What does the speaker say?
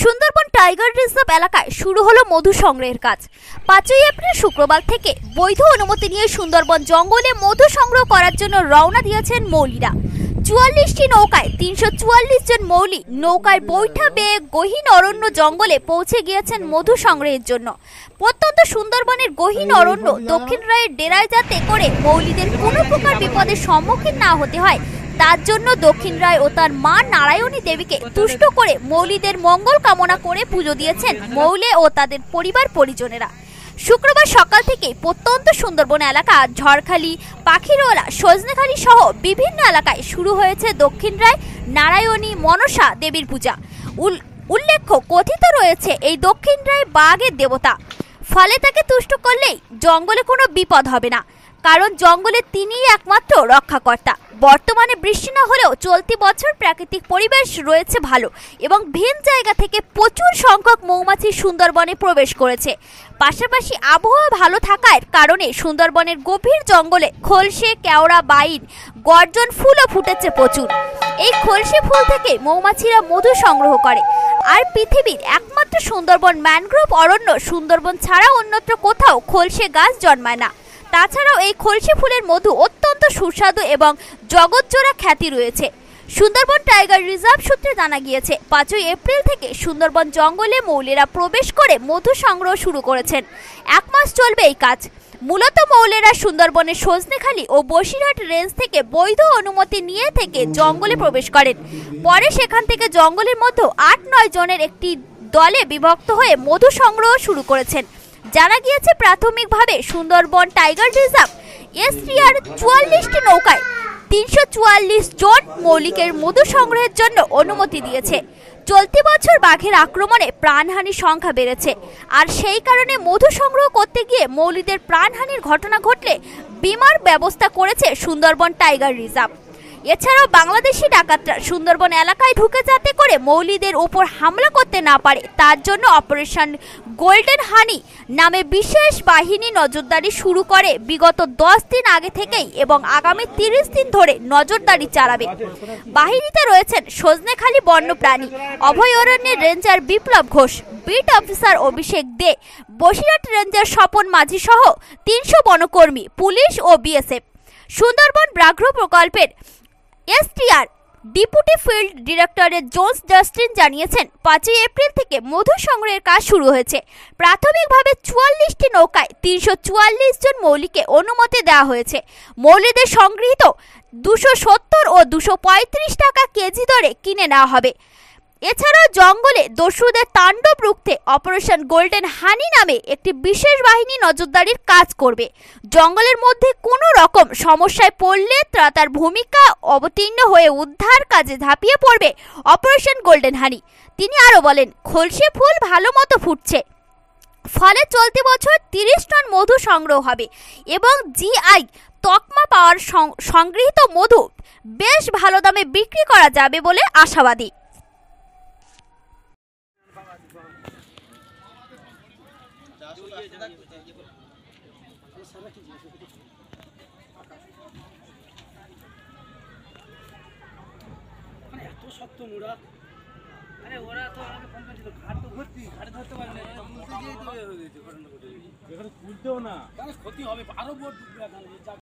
Sundarban tiger reserve এলাকায় শুরু হলো মধু সংগ্রহের কাজ। 5ই এপ্রিল শুক্রবার থেকে বৈধ অনুমতি নিয়ে সুন্দরবন জঙ্গলে মধু সংগ্রহ করার জন্য রওনা দিয়েছেন মৌলিরা। 44টি নৌকায় 344 জন মৌলি নৌকায় বৈঠা বেয়ে গহীন অরণ্য জঙ্গলে পৌঁছে গিয়েছেন মধু সংগ্রহের জন্য। প্রত্যন্ত সুন্দরবনের গহীন অরণ্য দক্ষিণ রায়ের ডেরায় যাতে করে মৌলিদের কোনো প্রকার বিপদের সম্মুখীন না হতে হয় তার জন্য দক্ষিণ রায় ও তার মা নারায়ণী দেবীকে তুষ্ট করে মৌলিদের মঙ্গল কামনা করে পুজো দিয়েছেন মৌলে ও তাদের পরিবার পরিজনেরা। শুক্রবার সকাল থেকে প্রত্যন্ত সুন্দরবন এলাকা ঝড়খালি, পাখিরওয়ালা, সজনেখালি সহ বিভিন্ন এলাকায় শুরু হয়েছে দক্ষিণ রায় নারায়ণী মনসা দেবীর পূজা। উল্লেখ্য, কথিত রয়েছে এই দক্ষিণ রায় বাঘের দেবতা, ফলে তাকে তুষ্ট করলেই জঙ্গলে কোনো বিপদ হবে না, কারণ জঙ্গলে তিনিই একমাত্র রক্ষাকর্তা। বর্তমানে বৃষ্টি না হলেও চলতি বছর প্রাকৃতিক পরিবেশ রয়েছে ভালো এবং ভিন জায়গা থেকে প্রচুর সংখ্যক মৌমাছি সুন্দরবনে প্রবেশ করেছে। পাশাপাশি আবহাওয়া ভালো থাকার কারণে সুন্দরবনের গভীর জঙ্গলে খলসে, কেওড়া, বাইন, গর্জন ফুলও ফুটেছে প্রচুর। এই খলসে ফুল থেকে মৌমাছিরা মধু সংগ্রহ করে। আর পৃথিবীর একমাত্র সুন্দরবন ম্যানগ্রোভ অরণ্য সুন্দরবন ছাড়া অন্যত্র কোথাও খলসে গাছ জন্মায় না। তাছাড়াও এই খলসি ফুলের মধু অত্যন্ত সুস্বাদু এবং জগৎজোড়া খ্যাতি রয়েছে। সুন্দরবন টাইগার রিজার্ভ সূত্রে জানা গিয়েছে, 5ই এপ্রিল থেকে সুন্দরবন জঙ্গলে মৌলেরা প্রবেশ করে মধু সংগ্রহ শুরু করেছেন। 1 মাস চলবে এই কাজ। মূলত মৌলেরা সুন্দরবনের সজনেখালি ও বসিরহাট রেঞ্জ থেকে বৈধ অনুমতি নিয়ে থেকে জঙ্গলে প্রবেশ করেন। পরে সেখান থেকে জঙ্গলের মধ্যে 8-9 জনের একটি দলে বিভক্ত হয়ে মধু সংগ্রহ শুরু করেছেন। জানা গিয়েছে, প্রাথমিকভাবে সুন্দরবন টাইগার রিজার্ভ এসটিআর 44টি নৌকায় 344 জন মৌলিকের মধু সংগ্রহের জন্য অনুমতি দিয়েছে। চলতি বছর বাঘের আক্রমণে প্রাণহানির সংখ্যা বেড়েছে, আর সেই কারণে মধু সংগ্রহ করতে গিয়ে মৌলিদের প্রাণহানির ঘটনা ঘটলে বিমার ব্যবস্থা করেছে সুন্দরবন টাইগার রিজার্ভ। এছাড়াও বাংলাদেশি ডাকাতরা সুন্দরবন এলাকায় ঢুকে যাতে করে মৌলিদের উপর হামলা করতে না পারে তার জন্য অপারেশন গোল্ডেন হানি নামে বিশেষ বাহিনী নজরদারি শুরু করে বিগত 10 দিন আগে থেকেই এবং আগামী 30 দিন ধরে নজরদারি চালাবে। বাহিনীতে রয়েছেন সজনেখালি বন্যপ্রাণী অভয়ারণ্যের রেঞ্জার বিপ্লব ঘোষ, বিট অফিসার অভিষেক দে, বসিরহাট রেঞ্জার স্বপন মাঝি সহ 300 বনকর্মী, পুলিশ ও বিএসএফ। সুন্দরবন ব্যাঘ্র প্রকল্পের STR deputy field directorate Jones Justin জানিয়েছেন, 5ই এপ্রিল থেকে মধু সংগ্রহের কাজ শুরু হয়েছে। প্রাথমিকভাবে 44টি নৌকায় 344 জন মৌলিকে অনুমতি দেওয়া হয়েছে। মৌলিদের সংগৃহীত 270 ও 235 টাকা কেজি দরে কিনে নেওয়া হবে। এছাড়াও জঙ্গলে দস্যুদের তাণ্ডব রুখতে অপারেশন গোল্ডেন হানি নামে একটি বিশেষ বাহিনী নজরদারির কাজ করবে। জঙ্গলের মধ্যে কোনো রকম সমস্যায় পড়লে তার ভূমিকা অবতীর্ণ হয়ে উদ্ধার কাজে ঝাঁপিয়ে পড়বে অপারেশন গোল্ডেন হানি। তিনি আরও বলেন, খলসে ফুল ভালো মতো ফুটছে, ফলে চলতি বছর 30 টন মধু সংগ্রহ হবে এবং জিআই তকমা পাওয়ার সংগৃহীত মধু বেশ ভালো দামে বিক্রি করা যাবে বলে আশাবাদী। ওরা তো আমাকে ফোন করেছিল, ঘাট তো ভর্তি, ঘাটে ধরতে পারবে না, তুলতে গিয়েই তো হয়ে গেছে ঘটনা ঘটে। এখানে তুলতেও না, ক্ষতি হবে, আরো বোট ডুববে।